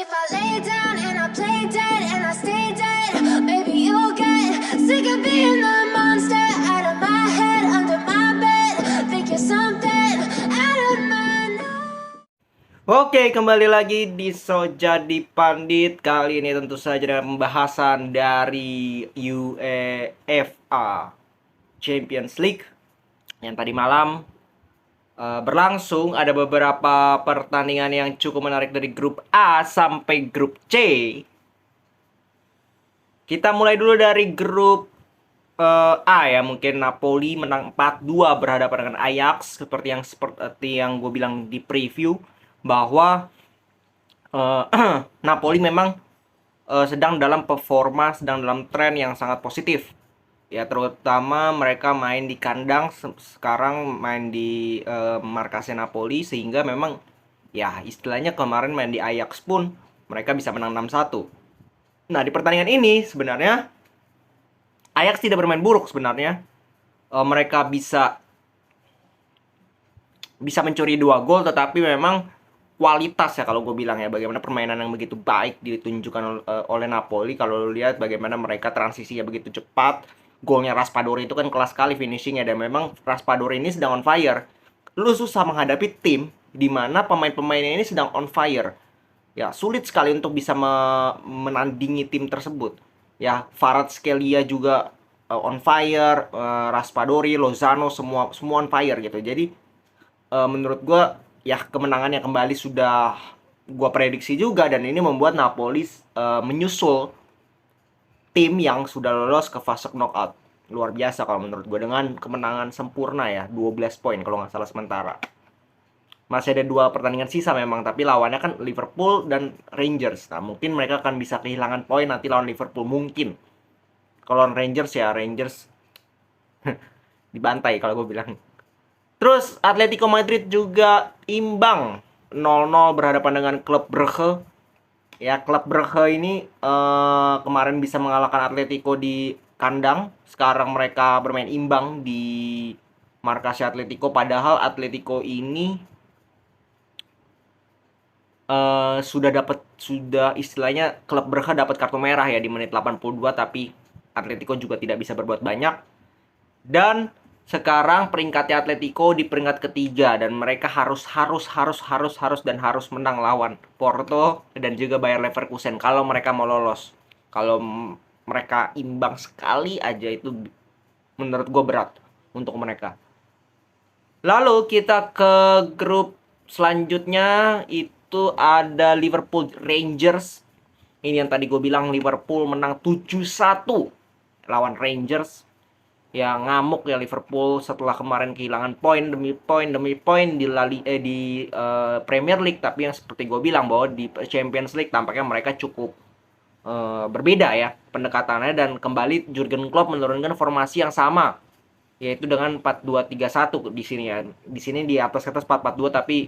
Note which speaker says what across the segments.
Speaker 1: if I lay down and I play dead and I stay dead, maybe you'll get sick of being the monster out of my head, under my bed. Think you're something out of my mind.
Speaker 2: Oke, kembali lagi di So Jadi Pandit. Kali ini tentu saja dengan pembahasan dari UEFA Champions League yang tadi malam berlangsung. Ada beberapa pertandingan yang cukup menarik dari grup A sampai grup C. Kita mulai dulu dari grup A ya, mungkin Napoli menang 4-2 berhadapan dengan Ajax, seperti yang gue bilang di preview bahwa Napoli memang sedang dalam performa, sedang dalam tren yang sangat positif. Ya, terutama mereka main di kandang, sekarang main di markasnya Napoli, sehingga memang ya istilahnya kemarin main di Ajax pun mereka bisa menang 6-1. Nah, di pertandingan ini sebenarnya Ajax tidak bermain buruk sebenarnya. Mereka bisa mencuri 2 gol, tetapi memang kualitas ya kalau gue bilang ya, bagaimana permainan yang begitu baik ditunjukkan oleh Napoli. Kalau lu lihat bagaimana mereka transisinya begitu cepat, golnya Raspadori itu kan kelas sekali finishingnya, dan memang Raspadori ini sedang on fire. Lu susah menghadapi tim di mana pemain-pemainnya ini sedang on fire. Ya, sulit sekali untuk bisa menandingi tim tersebut. Ya, Kvaratskhelia juga on fire, Raspadori, Lozano semua on fire gitu. Jadi menurut gue ya kemenangannya kembali sudah gue prediksi juga, dan ini membuat Napoli menyusul tim yang sudah lolos ke fase knockout. Luar biasa kalau menurut gue, dengan kemenangan sempurna ya, 12 poin kalau nggak salah sementara. Masih ada 2 pertandingan sisa memang, tapi lawannya kan Liverpool dan Rangers. Nah, mungkin mereka akan bisa kehilangan poin nanti lawan Liverpool, mungkin. Kalau lawan Rangers ya, Rangers dibantai kalau gue bilang. Terus Atletico Madrid juga imbang 0-0 berhadapan dengan klub Brugge. Ya, klub Brugge ini kemarin bisa mengalahkan Atletico di kandang. Sekarang mereka bermain imbang di markasnya Atletico. Padahal Atletico ini sudah istilahnya klub Brugge dapat kartu merah ya di menit 82, tapi Atletico juga tidak bisa berbuat banyak. Dan sekarang peringkatnya Atletico di peringkat ketiga, dan mereka harus menang lawan Porto dan juga Bayer Leverkusen kalau mereka mau lolos. Kalau mereka imbang sekali aja itu menurut gue berat untuk mereka. Lalu kita ke grup selanjutnya, itu ada Liverpool Rangers. Ini yang tadi gue bilang, Liverpool menang 7-1 lawan Rangers. Ya, ngamuk ya Liverpool setelah kemarin kehilangan poin demi poin di Premier League. Tapi yang seperti gue bilang bahwa di Champions League tampaknya mereka cukup berbeda ya pendekatannya, dan kembali Jurgen Klopp menurunkan formasi yang sama, yaitu dengan 4-2-3-1 di sini ya. Di sini di atas kertas 4-4-2, tapi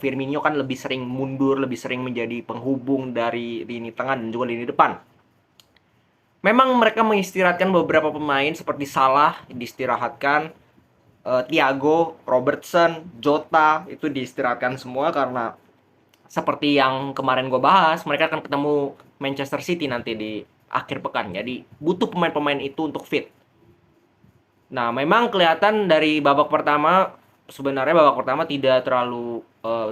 Speaker 2: Firmino kan lebih sering mundur, lebih sering menjadi penghubung dari lini tengah dan juga lini depan. Memang mereka mengistirahatkan beberapa pemain seperti Salah diistirahatkan, Thiago, Robertson, Jota itu diistirahatkan semua karena seperti yang kemarin gue bahas, mereka akan ketemu Manchester City nanti di akhir pekan. Jadi butuh pemain-pemain itu untuk fit. Nah, memang kelihatan dari babak pertama, sebenarnya babak pertama tidak terlalu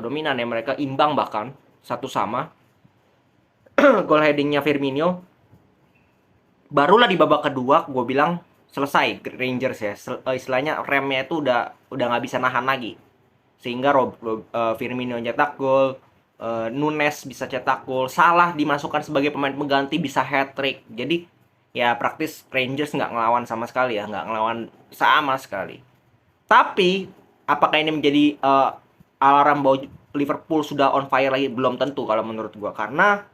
Speaker 2: dominan ya, mereka imbang bahkan 1-1. Gol headingnya Firmino. Barulah di babak kedua gue bilang selesai Rangers ya. Istilahnya remnya itu udah nggak bisa nahan lagi. Sehingga Firmino cetak gol, Nunes bisa cetak gol, Salah dimasukkan sebagai pemain pengganti bisa hat-trick. Jadi ya praktis Rangers nggak ngelawan sama sekali ya, nggak ngelawan sama sekali. Tapi apakah ini menjadi alarm bahwa Liverpool sudah on fire lagi? Belum tentu kalau menurut gua, karena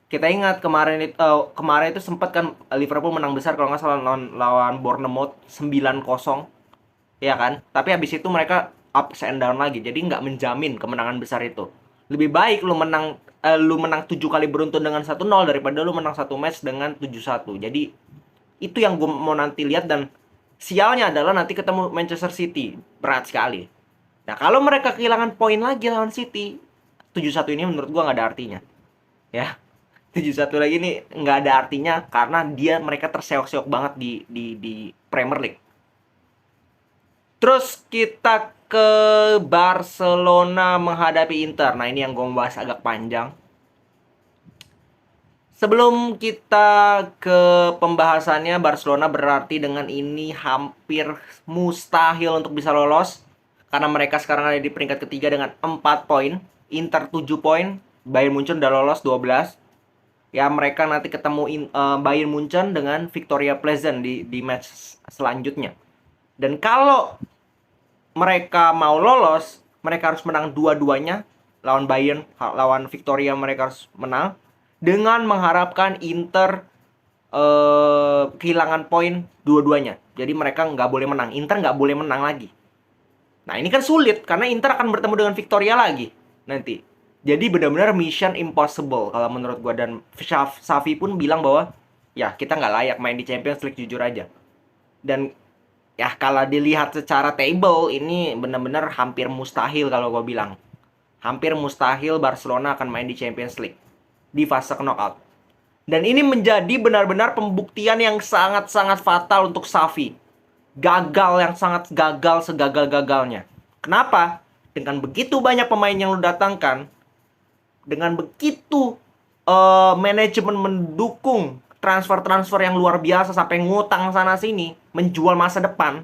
Speaker 2: kita ingat kemarin itu sempat kan Liverpool menang besar kalau nggak salah lawan Bournemouth 9-0 ya kan, tapi habis itu mereka ups and down lagi, jadi nggak menjamin kemenangan besar itu. Lebih baik lu menang 7 kali beruntun dengan 1-0 daripada lu menang 1 match dengan 7-1. Jadi itu yang gue mau nanti lihat, dan sialnya adalah nanti ketemu Manchester City, berat sekali. Nah, kalau mereka kehilangan poin lagi lawan City, 7-1 ini menurut gue nggak ada artinya. ya. 7-1 lagi nih nggak ada artinya karena mereka terseok-seok banget di Premier League. Terus kita ke Barcelona menghadapi Inter. Nah, ini yang gue bahas agak panjang. Sebelum kita ke pembahasannya, Barcelona berarti dengan ini hampir mustahil untuk bisa lolos. Karena mereka sekarang ada di peringkat ketiga dengan 4 poin. Inter 7 poin. Bayern Munchen udah lolos 12. Ya, mereka nanti ketemu Bayern Munchen dengan Victoria Pleasant di match selanjutnya. Dan kalau mereka mau lolos, mereka harus menang dua-duanya. Lawan Bayern, lawan Victoria mereka harus menang. Dengan mengharapkan Inter kehilangan poin dua-duanya. Jadi mereka nggak boleh menang. Inter nggak boleh menang lagi. Nah, ini kan sulit karena Inter akan bertemu dengan Victoria lagi nanti. Jadi benar-benar mission impossible kalau menurut gue. Dan Xavi pun bilang bahwa ya kita nggak layak main di Champions League, jujur aja. Dan ya kalau dilihat secara table ini benar-benar hampir mustahil kalau gue bilang. Hampir mustahil Barcelona akan main di Champions League di fase knockout. Dan ini menjadi benar-benar pembuktian yang sangat-sangat fatal untuk Xavi. Gagal yang sangat gagal segagal-gagalnya. Kenapa? Dengan begitu banyak pemain yang lu datangkan, dengan begitu manajemen mendukung transfer-transfer yang luar biasa sampai ngutang sana-sini, menjual masa depan,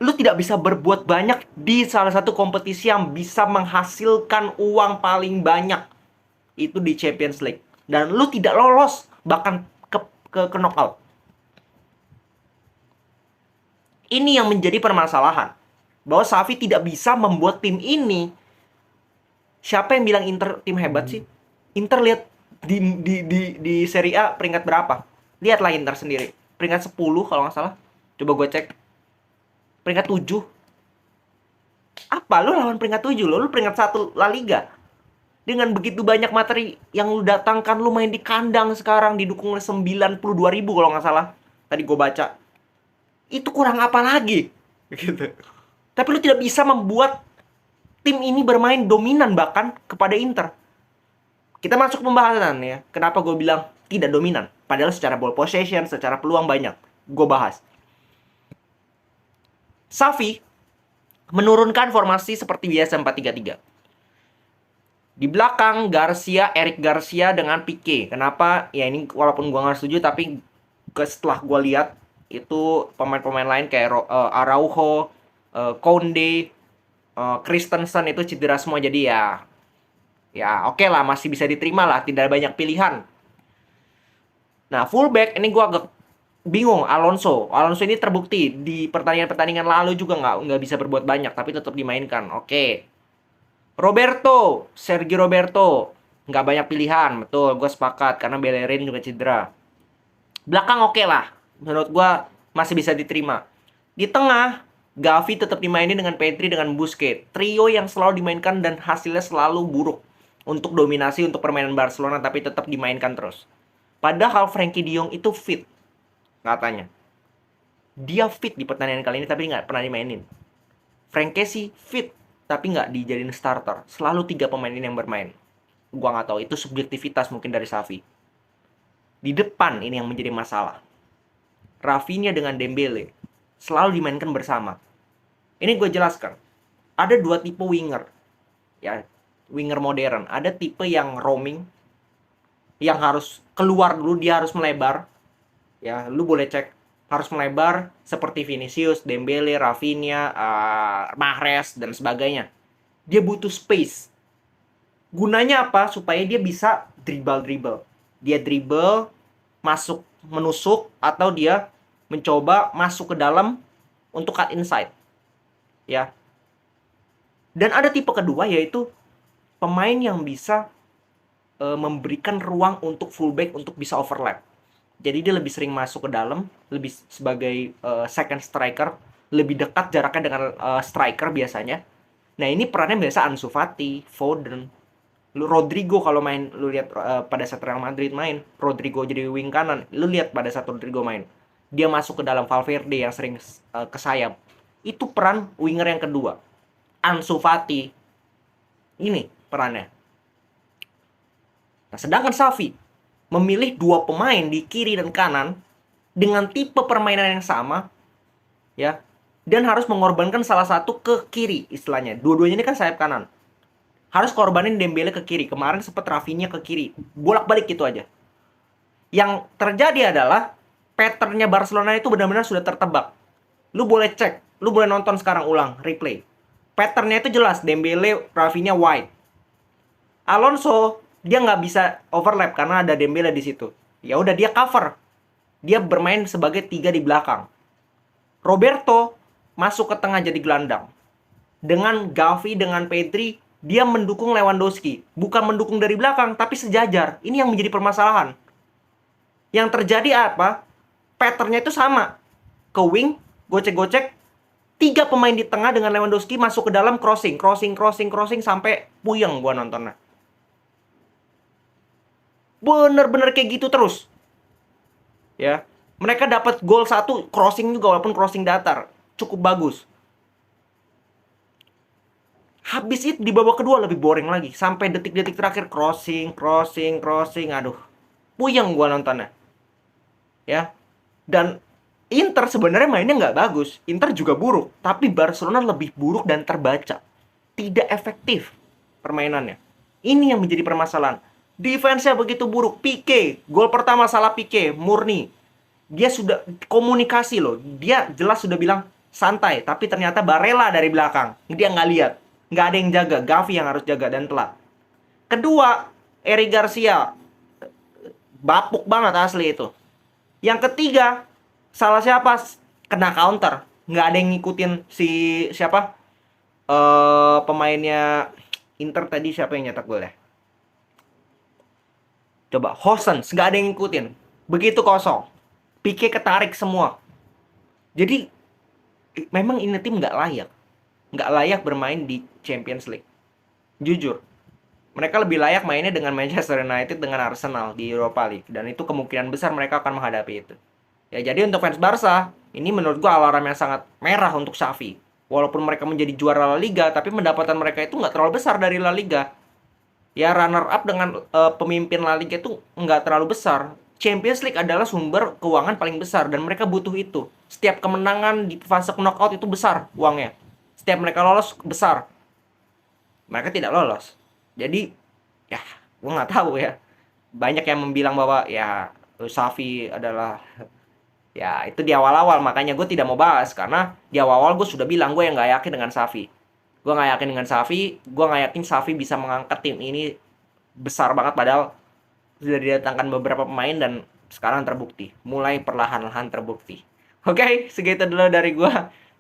Speaker 2: lu tidak bisa berbuat banyak di salah satu kompetisi yang bisa menghasilkan uang paling banyak, itu di Champions League. Dan lu tidak lolos bahkan ke knockout. Ini yang menjadi permasalahan. Bahwa Xavi tidak bisa membuat tim ini. Siapa yang bilang Inter tim hebat sih? Inter lihat di Serie A peringkat berapa? Lihatlah Inter sendiri. Peringkat 10 kalau nggak salah. Coba gue cek. Peringkat 7. Apa? Lu lawan peringkat 7 lo? Lu peringkat 1 La Liga. Dengan begitu banyak materi yang lu datangkan, lu main di kandang sekarang didukung oleh 92.000 kalau nggak salah. Tadi gue baca. Itu kurang apa lagi? Gitu. Tapi lu tidak bisa membuat tim ini bermain dominan bahkan kepada Inter. Kita masuk pembahasan ya. Kenapa gue bilang tidak dominan? Padahal secara ball possession, secara peluang banyak. Gue bahas. Xavi menurunkan formasi seperti biasa 4-3-3. Di belakang Eric Garcia dengan Pique. Kenapa? Ya ini walaupun gue nggak setuju, tapi setelah gue lihat itu pemain-pemain lain kayak Araujo, Koundé, Christensen itu cedera semua, jadi ya oke lah, masih bisa diterima lah, tidak banyak pilihan. Nah, fullback ini gue agak bingung. Alonso ini terbukti di pertandingan lalu juga nggak bisa berbuat banyak, tapi tetap dimainkan. Oke. Sergio Roberto nggak banyak pilihan, betul, gue sepakat karena Bellerin juga cedera. Belakang oke lah, menurut gue masih bisa diterima. Di tengah Gavi tetap dimainin dengan Pedri dengan Busquets. Trio yang selalu dimainkan dan hasilnya selalu buruk untuk dominasi untuk permainan Barcelona, tapi tetap dimainkan terus. Padahal Frenkie de Jong itu fit, katanya. Dia fit di pertandingan kali ini tapi nggak pernah dimainin. Frenkie sih fit tapi nggak dijadiin starter. Selalu 3 pemain ini yang bermain. Gua nggak tahu, itu subjektivitas mungkin dari Xavi. Di depan ini yang menjadi masalah. Rafinha dengan Dembele selalu dimainkan bersama. Ini gue jelaskan. Ada 2 tipe winger. Ya, winger modern. Ada tipe yang roaming, yang harus keluar dulu, dia harus melebar. Ya, lu boleh cek, harus melebar seperti Vinicius, Dembele, Rafinha, Mahrez dan sebagainya. Dia butuh space. Gunanya apa? Supaya dia bisa dribble. Dia dribble, masuk, menusuk, atau dia mencoba masuk ke dalam untuk cut inside. Ya. Dan ada tipe kedua, yaitu pemain yang bisa memberikan ruang untuk fullback untuk bisa overlap. Jadi dia lebih sering masuk ke dalam, lebih sebagai second striker, lebih dekat jaraknya dengan striker biasanya. Nah, ini perannya biasa Ansu Fati, Foden, Rodrigo kalau main, lu lihat pada saat Real Madrid main, Rodrigo jadi wing kanan, lu lihat pada saat Rodrigo main, dia masuk ke dalam Valverde yang sering ke sayap. Itu peran winger yang kedua. Ansu Fati. Ini perannya. Nah, sedangkan Xavi memilih dua pemain di kiri dan kanan dengan tipe permainan yang sama, ya, dan harus mengorbankan salah satu ke kiri istilahnya. Dua-duanya ini kan sayap kanan. Harus korbanin Dembele ke kiri. Kemarin sempat Rafinha ke kiri. Bolak-balik gitu aja. Yang terjadi adalah patternnya Barcelona itu benar-benar sudah tertebak. Lu boleh cek, lu boleh nonton sekarang ulang, replay. Patternnya itu jelas, Dembele, Rafinha, wide. Alonso, dia nggak bisa overlap karena ada Dembele di situ. Ya udah dia cover. Dia bermain sebagai tiga di belakang. Roberto masuk ke tengah jadi gelandang. Dengan Gavi, dengan Pedri, dia mendukung Lewandowski. Bukan mendukung dari belakang, tapi sejajar. Ini yang menjadi permasalahan. Yang terjadi apa? Patternnya itu sama. Ke wing, gocek-gocek. 3 pemain di tengah dengan Lewandowski masuk ke dalam crossing. Crossing, sampai puyeng gua nontonnya. Bener-bener kayak gitu terus. Ya, mereka dapat gol 1 crossing juga walaupun crossing datar. Cukup bagus. Habis itu di babak kedua lebih boring lagi. Sampai detik-detik terakhir crossing. Aduh. Puyeng gua nontonnya. Ya. Dan Inter sebenarnya mainnya nggak bagus. Inter juga buruk. Tapi Barcelona lebih buruk dan terbaca. Tidak efektif permainannya. Ini yang menjadi permasalahan. Defense-nya begitu buruk. Pique. Gol pertama salah Pique. Murni. Dia sudah komunikasi loh. Dia jelas sudah bilang santai. Tapi ternyata Barella dari belakang. Dia nggak lihat. Nggak ada yang jaga. Gavi yang harus jaga dan telat. Kedua, Eric Garcia. Bapuk banget asli itu. Yang ketiga, salah siapa? Kena counter. Nggak ada yang ngikutin si siapa? Pemainnya Inter tadi siapa yang nyetak gol ya? Coba, Hosens. Nggak ada yang ngikutin. Begitu kosong. Pique ketarik semua. Jadi, memang ini tim nggak layak. Nggak layak bermain di Champions League. Jujur. Mereka lebih layak mainnya dengan Manchester United, dengan Arsenal di Europa League. Dan itu kemungkinan besar mereka akan menghadapi itu. Ya, jadi untuk fans Barca, ini menurut gua alarm yang sangat merah untuk Xavi. Walaupun mereka menjadi juara La Liga, tapi pendapatan mereka itu nggak terlalu besar dari La Liga. Ya, runner up dengan pemimpin La Liga itu nggak terlalu besar. Champions League adalah sumber keuangan paling besar, dan mereka butuh itu. Setiap kemenangan di fase knockout itu besar uangnya. Setiap mereka lolos, besar. Mereka tidak lolos. Jadi, ya, gua nggak tahu ya. Banyak yang bilang bahwa, ya, Xavi adalah... Ya, itu di awal-awal, makanya gue tidak mau bahas. Karena di awal-awal gue sudah bilang, gue yang gak yakin dengan Xavi. Gue gak yakin dengan Xavi, gue gak yakin Xavi bisa mengangkat tim ini besar banget. Padahal sudah didatangkan beberapa pemain dan sekarang terbukti. Mulai perlahan-lahan terbukti. Oke, segitu dulu dari gue.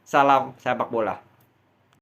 Speaker 2: Salam sepak bola.